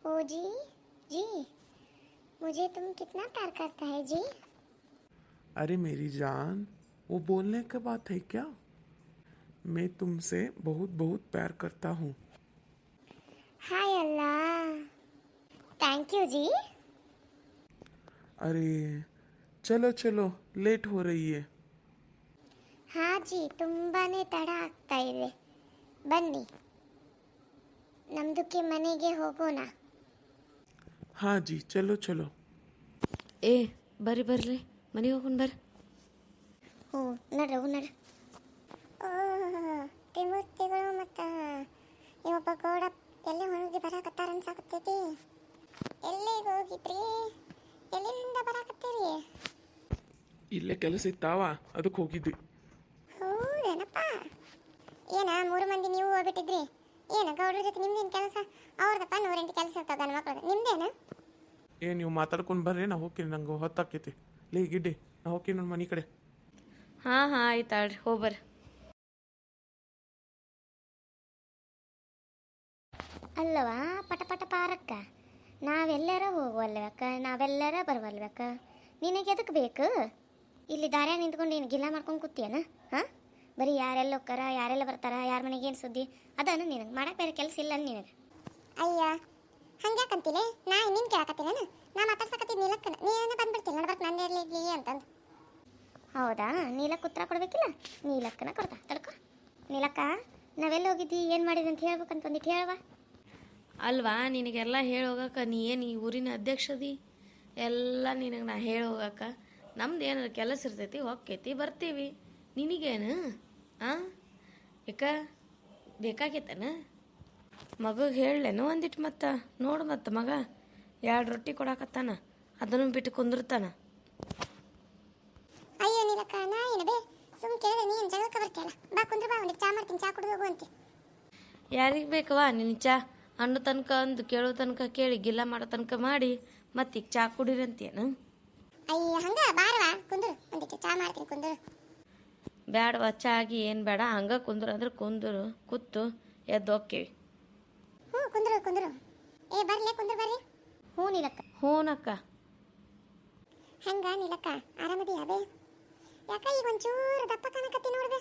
ओ जी, मुझे तुम कितना प्यार करता है जी। अरे मेरी जान, वो बोलने की बात है क्या? मैं तुमसे बहुत बहुत प्यार करता हूँ। हाय अल्लाह, थैंक यू जी। अरे चलो चलो, लेट हो रही है। हाँ जी, ತುಂಬಾನೇ ತಡ ಆಗ್ತಾ ಇದೆ. ಬನ್ನಿ, ನಮ್ದಕ್ಕೆ ಮನೆಗೆ ಹೋಗೋಣ. हाँ जी, चलो चलो। ಏ ಬರ್ರಿ ಬರ್ರಿ ಮನೆಗೆ ಹೋಗೋಣ ಬರ್ರಿ. ಹ್ಞೂ, ನಡ್ರಿ. ತ್ರಿಮೂರ್ತಿಗಳು ಮತ್ತು ಇವೊಬ್ಬ ಗೌಡ ಎಲ್ಲಿ ಹೊರಗೆ ಬರಾಕತ್ತಾರ ಅನ್ಸಾಕತ್ತೈತಿ. ಎಲ್ಲಿಗೆ ಹೋಗಿದ್ರಿ? ಎಲ್ಲಿಂದ ಬರಾಕತ್ತೀರಿ? ಇಲ್ಲೇ ಕೆಲಸ ಇತ್ತಾವ, ಅದಕ್ಕೆ ಹೋಗಿದ್ವಿ. ಹೌದೇನಪ್ಪ? ಏನ 3 ಮಂದಿ ನೀವು ಹೋಗ್ಬಿಟ್ಟಿದ್ರಿ? ಏನ ಗೌಡ್ರ ಜೊತೆ ನಿಮ್ದೇನು ಕೆಲಸ? ಅವ್ರದಪ್ಪ 108 ಕೆಲಸ ಇರ್ತಾವ ಗಂಡು ಮಕ್ಳದ, ನಿಮ್ದೇನ? ನೀವು ಮಾತಾಡ್ಕೊಂಡು ಬರ್ರಿ, ನಾ ಹೋಗ್ತೀನಿ, ನಂಗೆ ಹೊತ್ತಾಕೈತಿ. ಲೇ ಗಿಡ್ಡಿ, ನಾ ಹೋಗ್ತೀನಿ ನನ್ನ ಮನೆ ಕಡೆ. ಹಾಂ ಆಯ್ತಾಳ್ರಿ, ಹೋಗ್ಬರ್ರಿ. ಅಲ್ಲವಾ ಪಟ ಪಟ ಪಾರಕ್ಕ, ನಾವೆಲ್ಲರ ಹೋಗುವಲ್ವಕ್ಕ, ನಾವೆಲ್ಲರ ಬರುವಲ್ವಕ್ಕ, ನಿನಗೆ ಎದಕ್ಕೆ ಬೇಕು? ಇಲ್ಲಿ ದಾರ್ಯಾಗ ನಿಂತ್ಕೊಂಡು ಏನು ಗಿಲ್ಲ ಮಾಡ್ಕೊಂಡು ಕೂತಿಯನ? ಹಾಂ, ಬರೀ ಯಾರೆಲ್ಲ ಹೋಗ್ತಾರ, ಯಾರೆಲ್ಲ ಬರ್ತಾರ, ಯಾರ ಮನೆಗೆ ಏನು ಸುದ್ದಿ ಅದನ್ನು ನಿನಗೆ ಮಾಡಕ್ಕೆ ಬೇರೆ ಕೆಲಸ ಇಲ್ಲ ನಿನಗೆ. ಅಯ್ಯ, ಹಂಗ್ಯಾಕಂತೀವಿ? ನಾ ನಿನ್ನ ಕೇಳಕತ್ತೀನ? ನಾ ಮಾತಾಡ್ಸಕತ್ತೀನಿ ನೀಲಕ್ಕನ, ನೀನೇ ಬಂದ್ಬಿಡ್ತೀನಿ ನಡ್ಬರ್ಕ ನಂದೇ ಇರಲಿ ಅಂತಂದು. ಹೌದಾ, ನೀಲಕ್ಕೆ ಉತ್ತರ ಕೊಡ್ಬೇಕಿಲ್ಲ? ನೀಲಕ್ಕನ ಕೊಡ್ತಾ ತಡ್ಕೊ. ನೀಲಕ್ಕ, ನಾವೆಲ್ಲ ಹೋಗಿದ್ದಿ, ಏನು ಮಾಡಿದ್ವಿ ಅಂತ ಹೇಳ್ಬೇಕಂತ ಒಂದಿಟ್ಟು ಹೇಳವಾ. ಅಲ್ವಾ ನಿನಗೆಲ್ಲ ಹೇಳಿ ಹೋಗಕ್ಕ, ನೀ ಏನು ಈ ಊರಿನ ಅಧ್ಯಕ್ಷದಿ? ಎಲ್ಲ ನಿನಗೆ ನಾ ಹೇಳಿ ಹೋಗಕ್ಕ. ನಮ್ದು ಏನಾರು ಕೆಲಸ ಇರ್ತೈತಿ, ಹೊಕ್ಕೈತಿ, ಬರ್ತೀವಿ. ನಿನಗೇನು ಹಾಂ ಬೇಕಾಗೈತನ? ಮಗಗೆ ಹೇಳಲೇನು ಒಂದಿಟ್ಟು? ಮತ್ತು ನೋಡು, ಮತ್ತು ಮಗ 2 ರೊಟ್ಟಿ ಕೊಡಾಕತ್ತಾನ, ಅದನ್ನು ಬಿಟ್ಟು ಕುಂದಿರ್ತಾನ. ಅಯ್ಯೋ ನೀಲಕ್ಕ, ನಾ ಏನು ಬೇ ಸುಮ್ ಕೇಳಿದ್ರೆ ನೀನು ಜಗಳಕ್ಕೆ ಬರ್ತೀಯಲ್ಲ. ಬಾ ಕುಂದ್ರ, ಬಾ ಒಂದಿಟ್ಟು ಚಾ ಮಾಡ್ತೀನಿ, ಚಾ ಕುಡಿದು ಹೋಗು ಅಂತೆ. ಯಾರಿಗೆ ಬೇಕವಾ ನಿನ್ನ ಚಾ? ಅನ್ನೋ ತನಕ ಅಂದು ಕೇಳೋ ತನಕ ಕೇಳಿ ಗಿಲ್ಲ ಮಾಡೋ ತನಕ ಮಾಡಿ ಮತ್ತೀಗ ಚಾ ಕುಡೀರಂತೇನು? ಅಯ್ಯ ಹಂಗ ಬಾರವಾ, ಕುಂದ್ರು ಒಂದಿಟ್ಟು ಚಾ ಮಾಡ್ತೀನಿ, ಕುಂದ್ರು. ಬ್ಯಾಡವಾ, ಚಾ ಆಗಿ ಏನು ಬೇಡ, ಹಂಗೆ ಕುಂದ್ರು ಅಂದ್ರೆ ಕುಂದ್ರು, ಕೂತು ಎದ್ದು ಹೋಕ್ಕೇವಿ. ಹ್ಞೂ ಕುಂದ್ರು. ಏ ಬರ್ಲಿ ಕುಂದ್ರು ಬರ್ರಿ. ಹ್ಞೂ ನೀಲಕ್ಕ. ಹ್ಞೂನಕ್ಕ. ಹಂಗ ನೀಲಕ್ಕ, ಆರಾಮದಿ ಅಬೇ? ಯಾಕ ಈಗ ಒಂಚೂರು ದಪ್ಪ ಕಾಣಕತ್ತಿ ನೋಡ್ದೆ.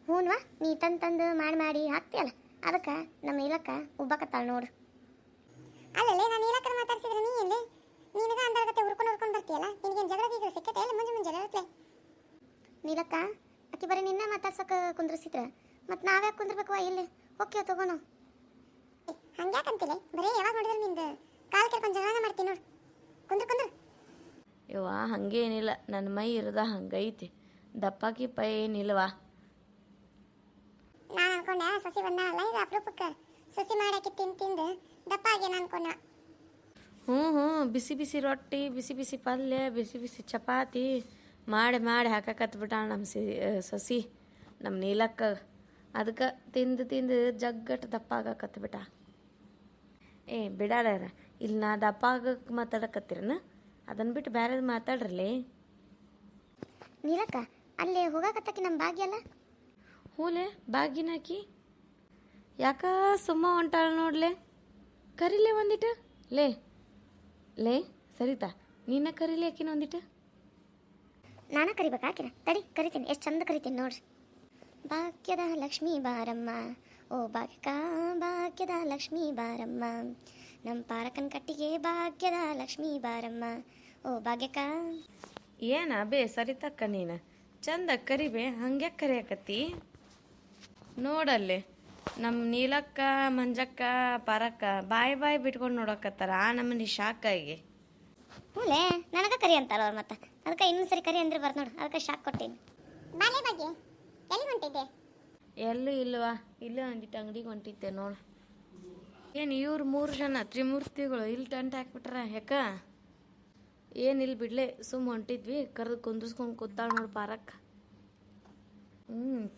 ಹ್ಞೂನ್ವಾ, ನೀ ತಂದು ಮಾಡಿ ಹಾಕ್ತಿಯಲ್ಲ, ಅದಕ್ಕೆ ನಮ್ಮ ನೀಲಕ್ಕ ಉಬ್ಬಕತ್ತಾಳ ನೋಡು. ಅಲ್ಲಲ್ಲೇ ನಾನು ನೀಲಕ್ಕನ ಮಾತಾಡ್ಸಿದ್ರೆ ನೀ ಎಲ್ಲಿ? ನಿನಗ ಅಂದಾಗತ್ತೆ ಹುರ್ಕೊಂಡು ಬರ್ತೀಯಲ್ಲ, ನಿನಗೇನು ಜಗಳ ಗೀಗಳ ಸಿಕ್ಕತ್ತೆ ಇಲ್ಲ? ಮುಂಜೆ ಹೇಳತ್ಲೆ ನೀಲಕ್ಕ, ಆಕಿ ಬರೀ ನಿನ್ನ ಮಾತಾಡ್ಸಕ್ಕೆ ಕುಂದ್ರಿಸಿದ್ರ ಮತ್ತು ನಾವ್ಯಾಕೆ ಕುಂದ್ರಬೇಕವ? ಇಲ್ಲಿ ಓಕೆ ತಗೋನು. ಹಂಗ್ಯಾಕಂತಿಲ್ಲ, ಬರೀ ಯಾವಾಗ ನೋಡಿದ್ರೆ ನಿಂದು ಕಾಲು ಕೆರ್ಕೊಂಡು ಜಗಳನ ಮಾಡ್ತೀನಿ ನೋಡು. ಕುಂದ್ರು. ಯವ್ವ ಹಂಗೇನಿಲ್ಲ, ನನ್ನ ಮೈ ಇರದ ಹಂಗೈತಿ, ದಪ್ಪಾಕಿ ಪೈ ಏನಿಲ್ವಾ. ನಾನು ಅನ್ಕೊಂಡೆ ಸಸಿ ಬಂದಾಳಲ್ಲ, ಇದು ಅಪರೂಪಕ್ಕೆ ಸಸಿ ಮಾಡಾಕಿ ತಿಂದು ದಪ್ಪ ಆಗ್ಯಾನ ಅನ್ಕೊಂಡ. ಹ್ಞೂ ಬಿಸಿ ಬಿಸಿ ರೊಟ್ಟಿ, ಬಿಸಿ ಬಿಸಿ ಪಲ್ಯ, ಬಿಸಿ ಬಿಸಿ ಚಪಾತಿ ಮಾಡಿ ಹಾಕಕತ್ಬಿಟ್ಟಾಳ ನಮ್ಮ ಸಸಿ, ನಮ್ಮ ನೀಲಕ್ಕ. ಅದಕ್ಕೆ ತಿಂದು ಜಗ್ಗಟ್ಟು ದಪ್ಪ ಆಗಕತ್ಬಿಟ್ಟ. ಏ ಬಿಡಾರ, ಇಲ್ಲಿ ನಾ ದಪ್ಪ ಆಗಕ್ಕೆ ಮಾತಾಡಕತ್ತೀರನ? ಅದನ್ನು ಬಿಟ್ಟು ಬೇರೆ ಮಾತಾಡ್ರಲಿ. ನೀಲಕ್ಕ, ಅಲ್ಲಿ ಹೋಗಾಕತ್ತಕ್ಕೆ ನಮ್ಮ ಭಾಗ್ಯ ಅಲ್ಲ? ಹೂಲೆ ಬಾಗಿನಾಕಿ ಯಾಕ ಸುಮ್ಮ ಹೊಂಟಾಳ ನೋಡ್ಲೆ? ಕರಿಲೆ ಒಂದಿಟ್ಟು. ಲೇ ಸರಿತಾ, ನಿನ್ನ ಕರಿಲಿ ಆಕಿನ ಒಂದಿಟ್ಟು. ನಾನ ಕರಿಬೇಕಾ ಆಕಿನ? ತಡಿ ಕರಿತೀನಿ, ಎಷ್ಟು ಚಂದ ಕರಿತೀನಿ ನೋಡ್ರಿ. ಭಾಗ್ಯದ ಲಕ್ಷ್ಮೀ ಬಾರಮ್ಮ, ಓ ಭಾಗ್ಯದ ಲಕ್ಷ್ಮೀ ಬಾರಮ್ಮ, ನಮ್ಮ ಪಾರಕನ ಕಟ್ಟಿಗೆ ಭಾಗ್ಯದ ಲಕ್ಷ್ಮೀ ಬಾರಮ್ಮ, ಓ ಭಾಗ್ಯಕ್ಕ. ಏನ ಬೇ ಸರಿತಕ್ಕ, ನೀನು ಚಂದ ಕರಿಬೇ, ಹಂಗೆ ಕರಿಯಾಕತ್ತಿ ನೋಡಲ್ಲಿ. ನಮ್ಮ ನೀಲಕ್ಕ, ಮಂಜಕ್ಕ, ಪಾರಕ್ಕ ಬಾಯಿ ಬಿಟ್ಕೊಂಡು ನೋಡಕತ್ತಾರ, ಆ ನಮ್ಮನಿ ಶಾಕಾಗಿ. ಹ್ಞೂಲೇ, ನನಗೆ ಕರಿ ಅಂತಾರ ಅವ್ರು, ಮತ್ತೆ ಅದಕ್ಕೆ ಇನ್ನೊಂದು ಸರಿ ಕರಿ ಅಂದ್ರೆ ಬರ್ದು ನೋಡು, ಅದಕ್ಕೆ ಶಾಕ್ ಕೊಟ್ಟೀನಿ. ಬಾಲೆ ಭಾಗ್ಯ, ಎಲ್ಲಿ ಹೊಂಟಿದ್ದೆ? ಎಲ್ಲೂ ಇಲ್ವಾ, ಇಲ್ಲೇ ಒಂದಿಟ್ಟು ಅಂಗಡಿಗೆ ಹೊಂಟಿದ್ದೆ ನೋಡು. ಏನು ಇವ್ರು 3 ಜನ ತ್ರಿಮೂರ್ತಿಗಳು ಇಲ್ಲಿ ಟೆಂಟ್ ಹಾಕ್ಬಿಟ್ರ? ಯಾಕ ಏನಿಲ್ಲ ಬಿಡ್ಲೆ, ಸುಮ್ಮ ಹೊಂಟಿದ್ವಿ, ಕರೆದು ಕುಂದಿಸ್ಕೊಂಡು ಕೂತಾಳ ನೋಡು ಪಾರಕ್ಕ.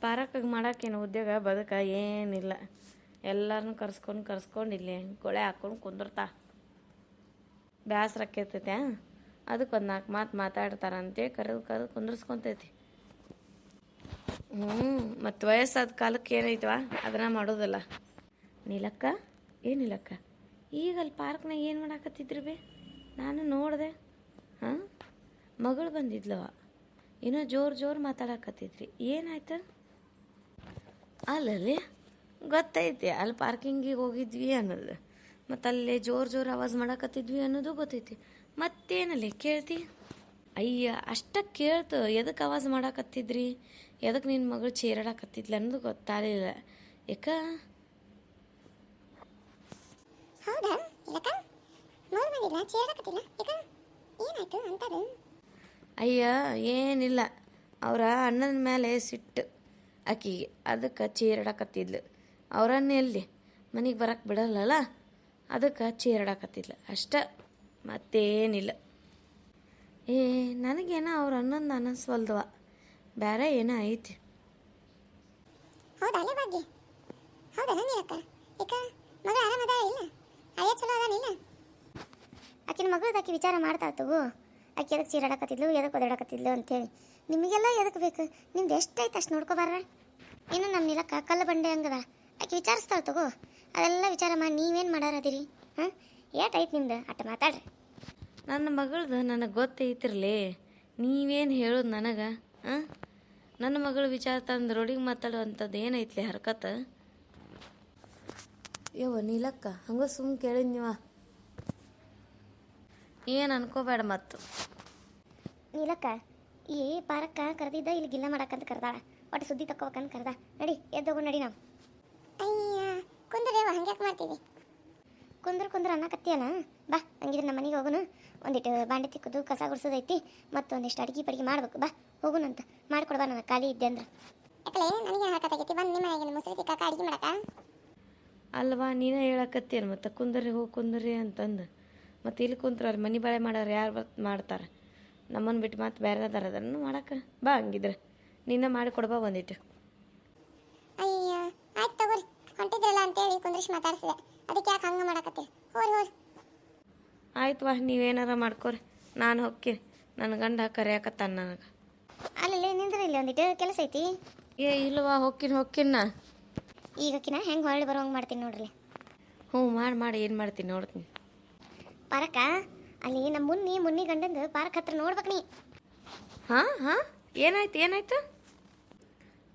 ಪಾರಕ್ಕಾಗ ಮಾಡೋಕ್ಕೇನು ಉದ್ಯೋಗ ಬದುಕ ಏನಿಲ್ಲ, ಎಲ್ಲರನ್ನೂ ಕರ್ಸ್ಕೊಂಡು ಇಲ್ಲಿ ಗೊಳೆ ಹಾಕ್ಕೊಂಡು ಕುಂದಿರ್ತಾ. ಬೇಸರಕ್ಕೈತೈತೆ, ಅದಕ್ಕೆ ಒಂದು 4 ಮಾತು ಮಾತಾಡ್ತಾರಂತೇಳಿ ಕರೆದು ಕುಂದಿರ್ಸ್ಕೊತೈತಿ. ಮತ್ತು ವಯಸ್ಸಾದ ಕಾಲಕ್ಕೆ ಏನೈತವ ಅದನ್ನ ಮಾಡೋದಲ್ಲ. ನೀಲಕ್ಕ, ಏನಿಲ್ಲಕ್ಕ, ಈಗ ಅಲ್ಲಿ ಪಾರ್ಕ್ನಾಗ ಏನು ಮಾಡಾಕತ್ತಿದ್ರಿ ಬೇ? ನಾನು ನೋಡಿದೆ. ಹಾಂ, ಮಗಳು ಬಂದಿದ್ಲವ, ಏನೋ ಜೋರು ಮಾತಾಡಕತ್ತಿದ್ರಿ. ಏನಾಯ್ತು? ಅಲ್ಲಲ್ಲಿ ಗೊತ್ತೈತಿ ಅಲ್ಲಿ ಪಾರ್ಕಿಂಗಿಗೆ ಹೋಗಿದ್ವಿ ಅನ್ನೋದು, ಮತ್ತು ಅಲ್ಲೇ ಜೋರು ಆವಾಜ್ ಮಾಡಾಕತ್ತಿದ್ವಿ ಅನ್ನೋದು ಗೊತ್ತೈತಿ. ಮತ್ತೇನಲ್ಲಿ ಕೇಳ್ತಿ? ಅಯ್ಯ, ಅಷ್ಟ ಕೇಳ್ತು. ಎದಕ್ಕೆ ಆವಾಜ್ ಮಾಡಾಕತ್ತಿದ್ರಿ, ಎದಕ್ಕೆ ನಿನ್ನ ಮಗಳು ಚೀರಾಡಕತ್ತಿದ್ಲ ಅನ್ನೋದು ಗೊತ್ತಾಗಲಿಲ್ಲ. ಯಾಕ? ಹೌದಾ ಇಲ್ಲಕ್ಕ, ಮಗಳು ಬಂದಿಲ್ಲ, ಚೇರಾಕತ್ತಿಲ್ಲ, ಯಾಕ ಏನಾಯ್ತು ಅಂತದು? ಅಯ್ಯ ಏನಿಲ್ಲ, ಅವರ ಅಣ್ಣನ ಮೇಲೆ ಸಿಟ್ಟು ಆಕಿಗೆ, ಅದಕ್ಕೆ ಚೀರಾಡಕತ್ತಿದ್ಲು. ಅವರನ್ನ ಎಲ್ಲಿ ಮನೆಗೆ ಬರಕ್ಕೆ ಬಿಡಲ್ಲಲ್ಲ, ಅದಕ್ಕೆ ಚೀರಾಡಕತ್ತಿದ್ಲು ಅಷ್ಟ, ಮತ್ತೇನಿಲ್ಲ. ಏ ನನಗೇನೋ ಅವ್ರ ಅನ್ನೊಂದು ಅನ್ನಿಸ್ವಲ್ದವ, ಬೇರೆ ಏನೋ ಐತಿ. ಹೌದಾ ಅಲ್ಲೇ ಭಾಗ್ಯ, ಹೌದಾ ನೀಲಕ್ಕ, ಯಾಕ ಮಗಳು ಆರಾಮದ ಇಲ್ಲ, ಅಯ್ಯ ಚಲೋ ಅದಾನಿಲ್ಲ? ಆಕಿನ ಮಗಳದ್ದು ಆಕಿ ವಿಚಾರ ಮಾಡ್ತಾ ತಗೋ, ಆಕೆ ಎದಕ್ಕೆ ಚೀರಾಡಕತ್ತಿದ್ಲು, ಎದಕ್ಕೆ ಒದಾಡಕತ್ತಿದ್ಲು ಅಂತೇಳಿ. ನಿಮಗೆಲ್ಲ ಎದಕ್ಕೆ ಬೇಕು? ನಿಮ್ದು ಎಷ್ಟೈತೆ ಅಷ್ಟು ನೋಡ್ಕೊಬಾರ್ರ. ಇನ್ನು ನಮ್ಮ ನೀಲಕ್ಕ ಕಲ್ಲು ಬಂಡೆ ಹಂಗದ, ಆಕೆ ವಿಚಾರಿಸ್ತಾಳೆ ತಗೋ. ಅದೆಲ್ಲ ವಿಚಾರ ಮಾಡಿ ನೀವೇನು ಮಾಡಾರದಿರಿ? ಹಾಂ, ಏಟೈತೆ ನಿಮ್ದು ಅಟ್ಟ ಮಾತಾಡ್ರಿ. ನನ್ನ ಮಗಳದು ನನಗೆ ಗೊತ್ತೈತಿರ್ಲಿ, ನೀವೇನು ಹೇಳೋದು ನನಗೆ? ಹಾಂ, ನನ್ನ ಮಗಳು ವಿಚಾರ ತಂದು ರೋಡಿಗೆ ಮಾತಾಡುವಂಥದ್ದು ಏನೈತ್ಲಿ ಹರ್ಕತ್ತ? ಯವ್ವ ನೀಲಕ್ಕ, ಹಂಗೆ ಸುಮ್ಮನೆ ಕೇಳಿದ್ ನೀವ, ಏನು ಅನ್ಕೋಬೇಡ. ಮತ್ತು ನೀಲಕ್ಕ ಈ ಪಾರಕ್ಕ ಕರೆದಿದ್ದ ಇಲ್ಲಿ ಗಿಲ್ಲ ಮಾಡಕ್ಕಂತ ಕರ್ದಾಳ, ಒಟ್ಟು ಸುದ್ದಿ ತಕ್ಕೋಬೇಕಂತ ಕರ್ದ. ನಡಿ ಎದ್ದೋಗು ನಡಿ. ನಾವು ಅಯ್ಯ ಕುಂದ್ರೇವ, ಹಂಗ್ಯಾಕೆ ಮಾಡ್ತೀವಿ? ಕುಂದ್ರ ಅನ್ನಕತ್ತೀಯಲ್ಲ, ಬಾ ಹಂಗಿದ್ರೆ ನಮ್ಮ ಮನೆಗೆ ಹೋಗುನು. ಒಂದಿಟ್ಟು ಬಾಂಡೆ ತಿಕ್ಕೋದು, ಕಸ ಗುಡಿಸೋದೈತಿ, ಮತ್ತೊಂದಿಷ್ಟು ಅಡುಗೆ ಮಾಡ್ಬೇಕು. ಬಾ ಹೋಗುನಂತ, ಮಾಡ್ಕೊಡ್ಬಾ ನನಗೆ ಖಾಲಿ ಇದ್ದೆ ಅಂದ್ರೆ. ಯಾಕಲೇ ನನಗೆ ಹಾಕತ್ತಾಗೈತಿ, ಬಂದು ನಿಮ್ಮ ಮನೆಗೆ ಮೊಸರು ತಿಕ್ಕಾಕ ಅಡುಗೆ ಮಾಡಕ ಅಲ್ವಾ? ನೀನೇ ಹೇಳಕತ್ತೀರ ಮತ್ತು ಕುಂದ್ರಿ ಹೋಗಿ ಕುಂದ್ರಿ ಅಂತಂದು. ಮತ್ತು ಇಲ್ಲಿ ಕುಂತ್ರೆ ಮನೆ ಬಾಳೆ ಮಾಡೋರು ಯಾರು ಮಾಡ್ತಾರೆ? ನಮ್ಮನ್ನು ಬಿಟ್ಟು ಮತ್ತೆ ಬೇರೆ ಅದನ್ನು ಮಾಡಕ್ಕೆ ಬಾ. ಹಂಗಿದ್ರೆ ನೀನೇ ಮಾಡಿಕೊಡ್ಬಾ ಒಂದಿಟ್ಟು. ಅಯ್ಯ ಆಯ್ತು ತಗೋರಿ, ಹೊಂಟಿದ್ರಲ್ಲ ಅಂತೇಳಿ ಕುಂದ್ರಿಸಿ ಮಾತಾಡ್ಸಿದೆ, ಅದಕ್ಕೆ ಯಾಕೆ ಹಂಗೆ ಮಾಡಕತ್ತೀರಿ? ಹೋರಿ ಆಯ್ತು ವಾ, ನೀವೇನಾರ ಮಾಡ್ಕೊರಿ, ನಾನು ಹೋಗ್ತೀನಿ. ನನ್ನ ಗಂಡ ಕರೆಯಾಕತ್ತಾನ ನನಗೆ. ಅಲ್ಲೇ ನಿಂದ್ರೆ ಇಲ್ಲಿ ಒಂದಿಟ್ಟು ಕೆಲಸ ಐತಿ. ಏ ಇಲ್ವಾ, ಹೋಗ್ತೀನಿ ನಾ. ಈಗಕ್ಕಿನ ಹೆಂಗೆ ಹೊಳ್ಳಿ ಬರೋಂಗೆ ಮಾಡ್ತೀನಿ ನೋಡ್ರಿ. ಹ್ಞೂ ಮಾಡಿ ಏನು ಮಾಡ್ತೀನಿ ನೋಡ್ತೀನಿ. ಪಾರಕ್ಕ ಅಲ್ಲಿ ನಮ್ಮ ಮುನ್ನಿ ಗಂಡಂದು ಪಾರ್ಕ್ ಹತ್ರ ನೋಡ್ಬೇಕು ನೀ. ಹಾಂ ಏನಾಯ್ತು?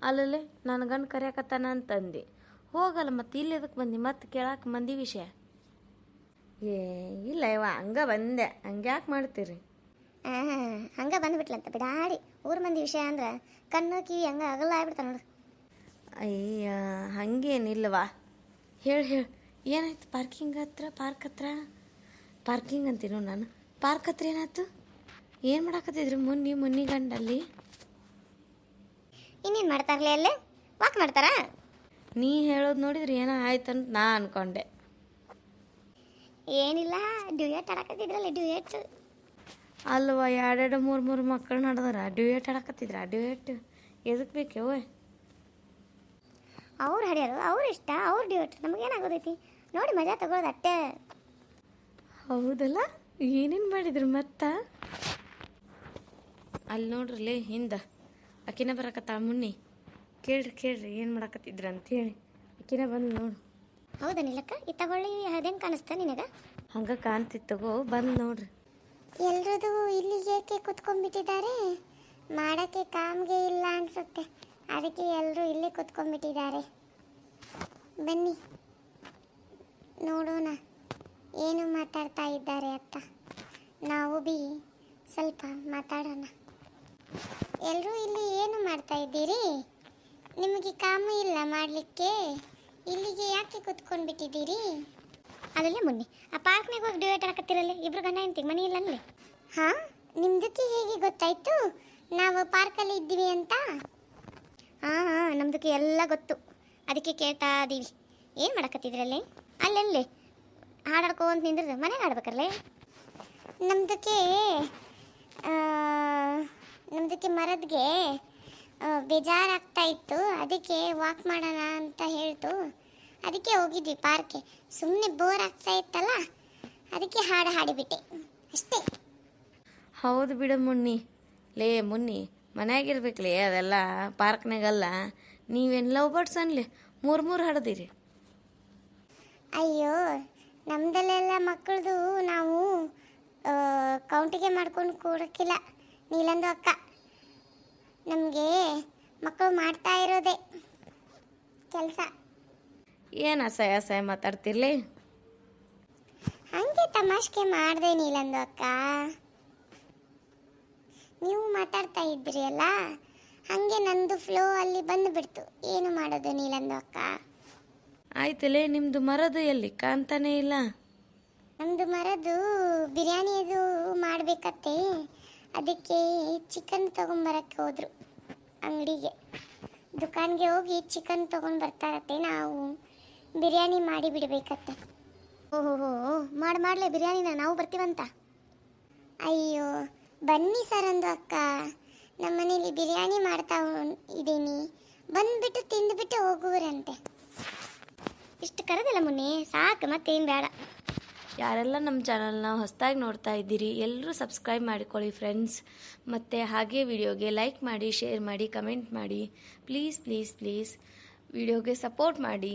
ಅಲ್ಲಲ್ಲೇ ನನ್ನ ಗಂಡ ಕರೆಯಾಕತ್ತಾನ ಅಂತಂದು ಹೋಗಲ್ಲ, ಮತ್ತು ಇಲ್ಲಿ ಎದಕ್ಕೆ ಬಂದು ಮತ್ತೆ ಕೇಳಕ್ಕೆ ಮಂದಿ ವಿಷಯ? ಏ ಇಲ್ಲ ಇವ, ಹಂಗೆ ಬಂದೆ, ಹಂಗೆ ಯಾಕೆ ಮಾಡ್ತೀರಿ? ಹಂಗೆ ಬಂದುಬಿಟ್ಲಂತ ಬಿಡಾಡಿ. ಊರ ಮಂದಿ ವಿಷಯ ಅಂದ್ರೆ ಕಣ್ಣು ಕಿವಿ ಹಂಗೆ ಅಗಲ್ಲ ಆಗ್ಬಿಡ್ತಾನೆ ನೋಡ್ರಿ. ಅಯ್ಯ ಹಂಗೇನಿಲ್ಲವಾ, ಹೇಳಿ ಏನಾಯ್ತು? ಪಾರ್ಕ್ ಹತ್ರ ಪಾರ್ಕಿಂಗ್ ಅಂತೀನೋ ನಾನು. ಪಾರ್ಕ್ ಹತ್ರ ಏನಾಯ್ತು? ಏನು ಮಾಡಾಕತ್ತಿದ್ರಿ ಮುನ್ನಿ ಗಂಡಲ್ಲಿ? ಇನ್ನೇನು ಮಾಡ್ತಾರಲ್ಲ, ಅಲ್ಲೇ ವಾಕ್ ಮಾಡ್ತಾರ? ನೀ ಹೇಳೋದು ನೋಡಿದ್ರೆ ಏನೋ ಆಯ್ತಂತ ನಾ ಅನ್ಕೊಂಡೆ. ಏನಿಲ್ಲ, ಡ್ಯೂಯೇಟ್ ಆಡಕತ್ತಿದ್ರಲ್ಲ, ಡ್ಯೂಯೇಟ್. ಅಲ್ವಾ, 2-3 ಮಕ್ಕಳು ನಡೆದಾರ, ಡ್ಯೂಯೇಟ್ ಆಡಕತ್ತಿದ್ರ? ಡ್ಯೂಯೇಟ್ ಎದಕ್ಕೆ ಬೇಕೇವ? ಅವ್ರು ಹಾಡ್ಯಾರು, ಅವ್ರು ಇಷ್ಟ, ಅವ್ರು ಡ್ಯೂಯೇಟ್, ನಮಗೇನಾಗೋದೈತಿ ನೋಡಿ ಮಜಾ ತಗೊಳ್ಳೋದು ಅಟ್ಟೆ. ಹೌದಲ್ಲ, ಏನೇನು ಮಾಡಿದ್ರು ಮತ್ತ? ಅಲ್ಲಿ ನೋಡ್ರಲ್ಲೇ ಹಿಂದೆ ಅಕ್ಕಿನ ಬರಕತ್ತಾಳ ಮುನ್ನಿ. ಕೇಳ್ರಿ ಏನು ಮಾಡಾಕತ್ತಿದ್ರ ಅಂತೇಳಿ. ಅಕ್ಕಿನ ಬಂದು ನೋಡು. ಹೌದಾ ನಿಲ್ಲಕ್ಕ, ಈ ತಗೊಳ್ಳಿ ಅದೇನು ಕಾಣಿಸ್ತಾ ನಿನಗೆ? ಹಂಗೆ ಕಾಣ್ತಿತ್ತಗೋ, ಬಂದು ನೋಡ್ರಿ. ಎಲ್ರದು ಇಲ್ಲಿಗೆ ಏಕೆ ಕುತ್ಕೊಂಡ್ಬಿಟ್ಟಿದ್ದಾರೆ? ಮಾಡೋಕ್ಕೆ ಕಾಮ್ಗೆ ಇಲ್ಲ ಅನ್ಸುತ್ತೆ, ಅದಕ್ಕೆ ಎಲ್ಲರೂ ಇಲ್ಲೇ ಕುತ್ಕೊಂಡ್ಬಿಟ್ಟಿದ್ದಾರೆ. ಬನ್ನಿ ನೋಡೋಣ ಏನು ಮಾತಾಡ್ತಾ ಇದ್ದಾರೆ ಅಂತ. ನಾವು ಬಿ ಸ್ವಲ್ಪ ಮಾತಾಡೋಣ. ಎಲ್ಲರೂ ಇಲ್ಲಿ ಏನು ಮಾಡ್ತಾ ಇದ್ದೀರಿ? ನಿಮಗೆ ಕಾಮ ಇಲ್ಲ ಮಾಡಲಿಕ್ಕೆ? ಇಲ್ಲಿಗೆ ಯಾಕೆ ಕುತ್ಕೊಂಡ್ಬಿಟ್ಟಿದ್ದೀರಿ? ಅದೆಲ್ಲ ಮುನ್ನಿ, ಆ ಪಾರ್ಕ್ನಾಗ ಹೋಗಿ ಡ್ಯೂಯೇಟ್ ಆಡಕತ್ತಿರಲ್ಲ ಇಬ್ರು ಗಂಡ ಹೆಂಡ್ತಿ, ಮನೆ ಇಲ್ಲ ಅನ್ಲಿ? ಹಾಂ, ನಿಮ್ದಕ್ಕೆ ಹೇಗೆ ಗೊತ್ತಾಯ್ತು ನಾವು ಪಾರ್ಕಲ್ಲಿ ಇದ್ದೀವಿ ಅಂತ? ಹಾಂ ನಮ್ದಕ್ಕೆ ಎಲ್ಲ ಗೊತ್ತು, ಅದಕ್ಕೆ ಕೇಳ್ತಾ ಇದ್ದೀವಿ. ಏನು ಮಾಡಕತ್ತಿದ್ರಲ್ಲಿ? ಅಲ್ಲಲ್ಲಿ ಹಾಡಾಡ್ಕೊಂತ ನಿಂದ್ರೆ ಮನೆಗೆ ಆಡ್ಬೇಕಲ್ಲೇ. ನಮ್ದಕ್ಕೆ ಮರದ್ಗೆ ಬೇಜಾರಾಗ್ತಾ ಇತ್ತು, ಅದಕ್ಕೆ ವಾಕ್ ಮಾಡೋಣ ಅಂತ ಹೇಳ್ತು, ಅದಕ್ಕೆ ಹೋಗಿದ್ವಿ ಪಾರ್ಕ್ಗೆ. ಸುಮ್ಮನೆ ಬೋರ್ ಆಗ್ತಾ ಇತ್ತಲ್ಲ, ಅದಕ್ಕೆ ಹಾಡು ಹಾಡಿಬಿಟ್ಟೆ ಅಷ್ಟೇ. ಹೌದು ಬಿಡು ಮುನ್ನಿ, ಮನ್ಯಾಗಿರ್ಬೇಕಲೇ ಅದೆಲ್ಲ, ಪಾರ್ಕ್ನಾಗಲ್ಲ. ನೀವೇನು ಲವ್ ಬರ್ಡ್ಸ್ ಅನ್ಲಿ 3 ಹಾಡದಿರಿ? ಅಯ್ಯೋ ನಮ್ದಲ್ಲೆಲ್ಲ ಮಕ್ಕಳದು ನಾವು ಕೌಂಟಿಗೆ ಮಾಡ್ಕೊಂಡು ಕೊಡೋಕ್ಕಿಲ್ಲ. ನೀಲಂದು ಅಕ್ಕ ನಮಗೆ ಮಕ್ಕಳು ಮಾಡ್ತಾ ಇರೋದೇ ಕೆಲಸ. ಏನು ಅಸಹ್ಯ ಅಸಹ್ಯ ಮಾತಾಡ್ತಿರ್ಲಿ. ಹಂಗೆ ತಮಾಷೆಗೆ ಮಾಡಿದೆ ನೀಲಂದು ಅಕ್ಕ. ನೀವು ಮಾತಾಡ್ತಾ ಇದ್ರಿ ಅಲ್ಲ, ಹಾಗೆ ನಂದು ಫ್ಲೋ ಅಲ್ಲಿ ಬಂದುಬಿಡ್ತು. ಏನು ಮಾಡೋದು ನೀಲಂದು ಅಕ್ಕ? ಆಯ್ತಲೇ, ನಿಮ್ಮದು ಮರದು ಎಲ್ಲಿ ಕಾಣ್ತಾನೇ ಇಲ್ಲ. ನಮ್ಮದು ಮರದು ಬಿರಿಯಾನಿದು ಮಾಡಬೇಕತ್ತೆ. ಅದಕ್ಕೆ ಚಿಕನ್ ತೊಗೊಂಬರಕ್ಕೆ ಹೋದರು ಅಂಗಡಿಗೆ. ದುಕಾನ್ಗೆ ಹೋಗಿ ಚಿಕನ್ ತೊಗೊಂಡು ಬರ್ತಾರತ್ತೆ. ನಾವು ಬಿರಿಯಾನಿ ಮಾಡಿ ಬಿಡಬೇಕತ್ತೆ. ಓಹೋ ಮಾಡಲೇ ಬಿರಿಯಾನಿನ, ನಾವು ಬರ್ತೀವಂತ. ಅಯ್ಯೋ ಬನ್ನಿ ಸರ್ ಅಂದು ಅಕ್ಕ, ನಮ್ಮ ಮನೇಲಿ ಬಿರಿಯಾನಿ ಮಾಡ್ತಾ ಇದ್ದೀನಿ, ಬಂದುಬಿಟ್ಟು ತಿಂದುಬಿಟ್ಟು ಹೋಗುವರಂತೆ. ಇಷ್ಟು ಕರೆದಿಲ್ಲ ಮುನ್ನೆ, ಸಾಕು ಮತ್ತೇನು ಬೇಡ. ಯಾರೆಲ್ಲ ನಮ್ಮ ಚಾನಲ್ನ ಹೊಸದಾಗಿ ನೋಡ್ತಾ ಇದ್ದೀರಿ ಎಲ್ಲರೂ ಸಬ್ಸ್ಕ್ರೈಬ್ ಮಾಡಿಕೊಳ್ಳಿ ಫ್ರೆಂಡ್ಸ್. ಮತ್ತು ಹಾಗೆ ವಿಡಿಯೋಗೆ ಲೈಕ್ ಮಾಡಿ, ಶೇರ್ ಮಾಡಿ, ಕಮೆಂಟ್ ಮಾಡಿ. ಪ್ಲೀಸ್ ಪ್ಲೀಸ್ ಪ್ಲೀಸ್ ವಿಡಿಯೋಗೆ ಸಪೋರ್ಟ್ ಮಾಡಿ.